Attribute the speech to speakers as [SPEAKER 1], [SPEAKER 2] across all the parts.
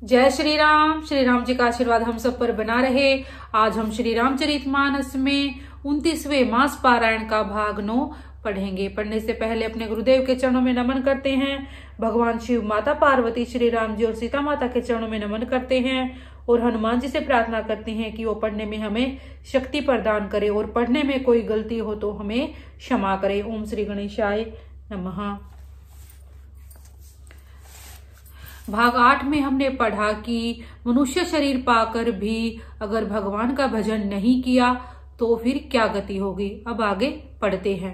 [SPEAKER 1] जय श्री राम जी का आशीर्वाद हम सब पर बना रहे। आज हम श्री रामचरितमानस में 29वें मास पारायण का भाग 9 पढ़ेंगे। पढ़ने से पहले अपने गुरुदेव के चरणों में नमन करते हैं। भगवान शिव, माता पार्वती, श्री राम जी और सीता माता के चरणों में नमन करते हैं और हनुमान जी से प्रार्थना करते हैं कि वो पढ़ने में हमें शक्ति प्रदान करे और पढ़ने में कोई गलती हो तो हमें क्षमा करे। ओम श्री गणेशाय नमः। भाग 8 में हमने पढ़ा कि मनुष्य शरीर पाकर भी अगर भगवान का भजन नहीं किया तो फिर क्या गति होगी। अब आगे पढ़ते हैं।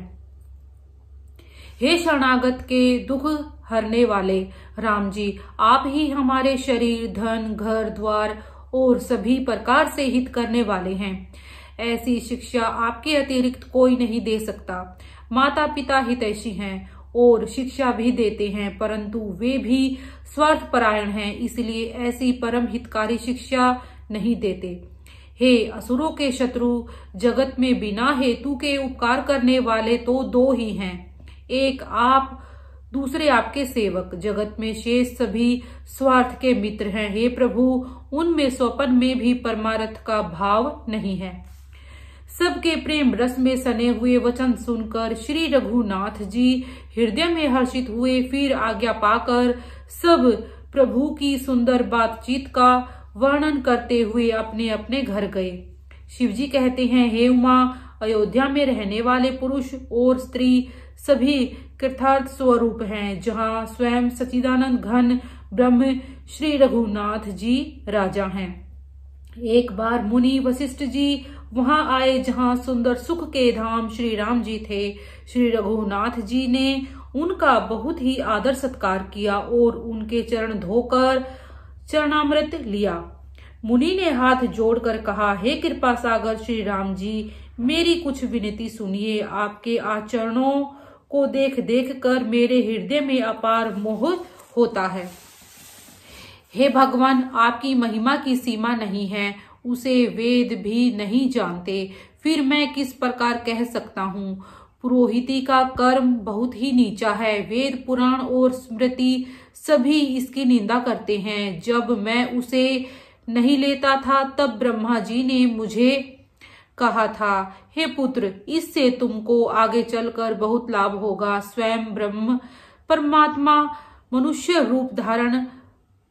[SPEAKER 1] हे शरणागत के दुख हरने वाले राम जी, आप ही हमारे शरीर, धन, घर द्वार और सभी प्रकार से हित करने वाले हैं। ऐसी शिक्षा आपके अतिरिक्त कोई नहीं दे सकता। माता पिता हितैषी हैं और शिक्षा भी देते हैं, परंतु वे भी स्वार्थपरायण हैं, इसलिए ऐसी परम हितकारी शिक्षा नहीं देते। हे असुरों के शत्रु, जगत में बिना हेतु के उपकार करने वाले तो दो ही हैं, एक आप, दूसरे आपके सेवक। जगत में शेष सभी स्वार्थ के मित्र हैं। हे प्रभु, उनमें स्वपन में भी परमार्थ का भाव नहीं है। सबके प्रेम रस में सने हुए वचन सुनकर श्री रघुनाथ जी हृदय में हर्षित हुए। फिर आज्ञा पाकर सब प्रभु की सुंदर बातचीत का वर्णन करते हुए अपने अपने घर गए। शिव जी कहते हैं, हे उमा, अयोध्या में रहने वाले पुरुष और स्त्री सभी कृतार्थ स्वरूप हैं, जहाँ स्वयं सच्चिदानंद घन ब्रह्म श्री रघुनाथ जी राजा हैं। एक बार मुनि वशिष्ठ जी वहां आए जहां सुंदर सुख के धाम श्री राम जी थे। श्री रघुनाथ जी ने उनका बहुत ही आदर सत्कार किया और उनके चरण धोकर चरणामृत लिया। मुनि ने हाथ जोड़कर कहा, हे कृपा सागर श्री राम जी, मेरी कुछ विनती सुनिए। आपके आचरणों को देख देख कर मेरे हृदय में अपार मोह होता है। हे भगवान, आपकी महिमा की सीमा नहीं है, उसे वेद भी नहीं जानते, फिर मैं किस प्रकार कह सकता हूँ। पुरोहिती का कर्म बहुत ही नीचा है। वेद, पुराण और स्मृति सभी इसकी निंदा करते हैं। जब मैं उसे नहीं लेता था तब ब्रह्मा जी ने मुझे कहा था, हे पुत्र, इससे तुमको आगे चलकर बहुत लाभ होगा। स्वयं ब्रह्म परमात्मा मनुष्य रूप धारण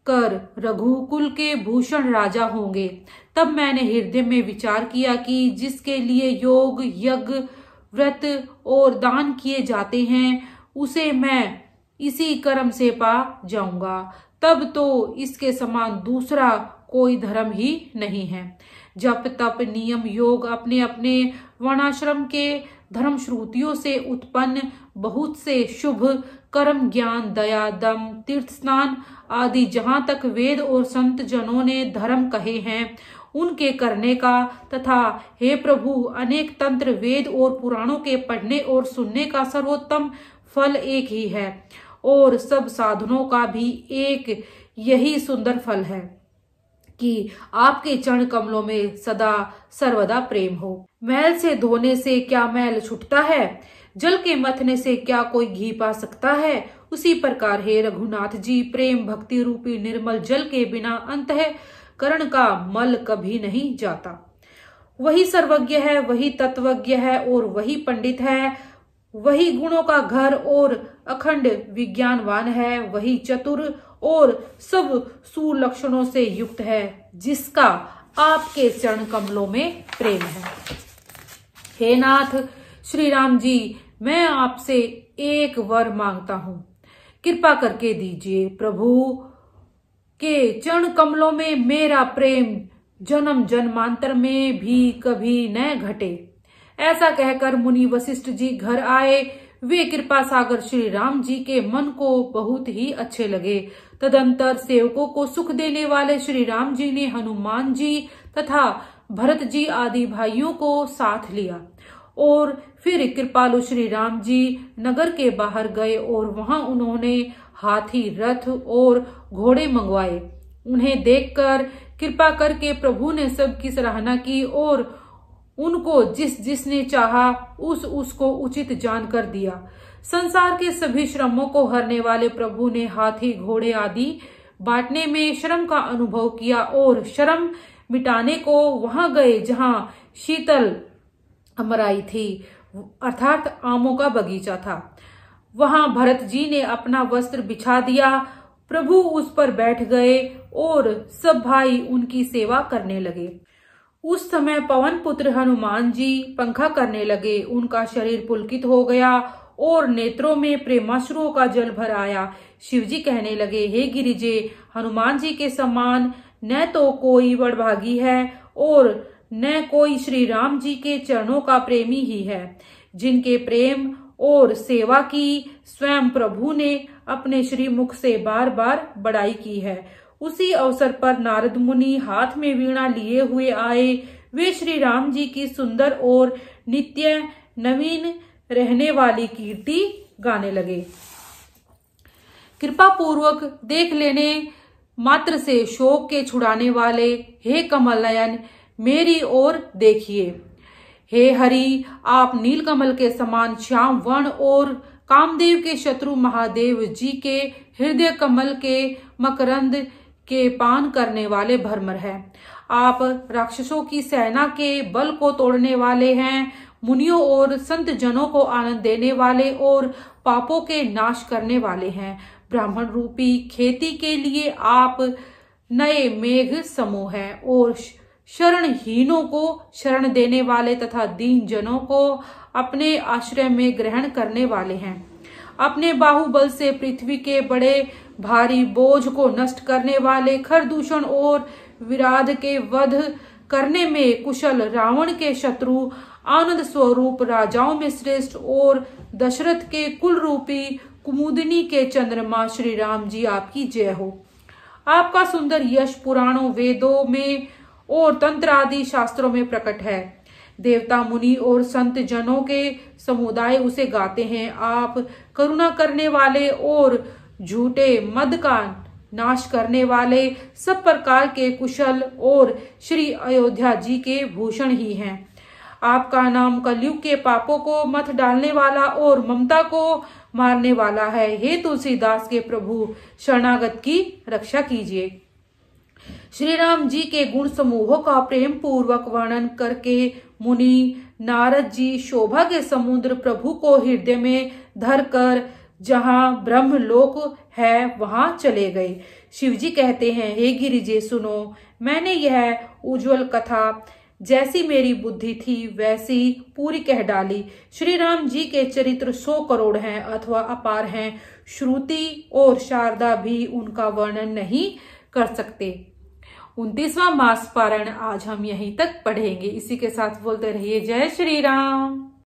[SPEAKER 1] कर रघुकुल के भूषण राजा होंगे। तब मैंने हृदय में विचार किया कि जिसके लिए योग, यज्ञ, व्रत और दान किए जाते हैं उसे मैं इसी कर्म से पा जाऊंगा। तब तो इसके समान दूसरा कोई धर्म ही नहीं है। जप, तप, नियम, योग अपने अपने वर्णाश्रम के धर्म श्रुतियों से उत्पन्न बहुत से शुभ कर्म, ज्ञान, दया, दम, तीर्थ स्नान आदि जहां तक वेद और संत जनों ने धर्म कहे हैं उनके करने का, तथा हे प्रभु, अनेक तंत्र, वेद और पुराणों के पढ़ने और सुनने का सर्वोत्तम फल एक ही है और सब साधनों का भी एक यही सुंदर फल है कि आपके चरण कमलों में सदा सर्वदा प्रेम हो। मैल से धोने से क्या मैल छुटता है? जल के मथने से क्या कोई घी पा सकता है? उसी प्रकार हे रघुनाथ जी, प्रेम भक्ति रूपी निर्मल जल के बिना अंतःकरण का मल कभी नहीं जाता। वही सर्वज्ञ है, वही तत्वज्ञ है और वही पंडित है। वही गुणों का घर और अखंड विज्ञानवान है। वही चतुर और सब सुलक्षणों से युक्त है, जिसका आपके चरण कमलों में प्रेम है। हे नाथ श्री राम जी, मैं आपसे एक वर मांगता हूँ, कृपा करके दीजिए। प्रभु के चरण कमलों में मेरा प्रेम जन्म जन्मांतर में भी कभी न घटे। ऐसा कहकर मुनि वशिष्ठ जी घर आए। वे कृपा सागर श्री राम जी के मन को बहुत ही अच्छे लगे। तदंतर सेवकों को सुख देने वाले श्री राम जी ने हनुमान जी तथा भरत जी आदि भाइयों को साथ लिया और फिर कृपालु श्री राम जी नगर के बाहर गए और वहां उन्होंने हाथी, रथ और घोड़े मंगवाए। उन्हें देखकर कृपा करके प्रभु ने सबकी सराहना की और उनको जिसने चाहा उसको उचित जानकर दिया। संसार के सभी श्रमों को हरने वाले प्रभु ने हाथी, घोड़े आदि बांटने में श्रम का अनुभव किया और श्रम मिटाने को वहां गए जहां शीतल अमराई थी, अर्थात आमों का बगीचा था। वहां भरत जी ने अपना वस्त्र बिछा दिया, प्रभु उस पर बैठ गए और सब भाई उनकी सेवा करने लगे। उस समय पवन पुत्र हनुमान जी पंखा करने लगे। उनका शरीर पुलकित हो गया और नेत्रों में प्रेमाश्रुओं का जल भर आया। शिवजी कहने लगे, हे गिरिजे, हनुमान जी के समान न तो कोई बड़भागी है और न कोई श्री राम जी के चरणों का प्रेमी ही है, जिनके प्रेम और सेवा की स्वयं प्रभु ने अपने श्री मुख से बार बार बड़ाई की है। उसी अवसर पर नारद मुनि हाथ में वीणा लिए हुए आए। वे श्री राम जी की सुंदर और नित्य नवीन रहने वाली कीर्ति गाने लगे। कृपा पूर्वक देख लेने मात्र से शोक के छुड़ाने वाले, हे कमल नयन, मेरी ओर देखिए। हे हरि, आप नीलकमल के समान श्याम वर्ण और कामदेव के शत्रु महादेव जी के हृदय कमल के मकरंद के पान करने वाले भरमर हैं। आप राक्षसों की सेना के बल को तोड़ने वाले हैं, मुनियों और संत जनों को आनंद देने वाले और पापों के नाश करने वाले हैं। ब्राह्मण रूपी खेती के लिए आप नए मेघ समूह हैं और शरणहीनों को शरण देने वाले तथा दीन जनों को अपने आश्रय में ग्रहण करने वाले हैं। अपने बाहुबल से पृथ्वी के बड़े भारी बोझ को नष्ट करने वाले, खरदूषण और विराध के वध करने में कुशल रावण के शत्रु, आनंद स्वरूप राजाओं में श्रेष्ठ और दशरथ के कुल रूपी कुमुदिनी के चंद्रमा श्री राम जी, आपकी जय हो। आपका सुंदर यश पुराणों, वेदों में और तंत्र आदि शास्त्रों में प्रकट है। देवता, मुनि और संत जनों के समुदाय उसे गाते हैं। आप करुणा करने वाले और झूठे मद का नाश करने वाले, सब प्रकार के कुशल और श्री अयोध्या जी के भूषण ही हैं। आपका नाम कलयुग के पापों को मथ डालने वाला और ममता को मारने वाला है। हे तुलसीदास के प्रभु, शरणागत की रक्षा कीजिए। श्री राम जी के गुण समूहों का प्रेम पूर्वक वर्णन करके मुनि नारद जी शोभा के समुद्र प्रभु को हृदय में धरकर जहां ब्रह्मलोक है वहां चले गए। शिवजी कहते हैं, हे गिरिजे सुनो, मैंने यह उज्जवल कथा जैसी मेरी बुद्धि थी वैसी पूरी कह डाली। श्री राम जी के चरित्र 100 करोड़ हैं अथवा अपार हैं। श्रुति और शारदा भी उनका वर्णन नहीं कर सकते। 29वां मास पारण आज हम यहीं तक पढ़ेंगे। इसी के साथ बोलते रहिए जय श्री राम।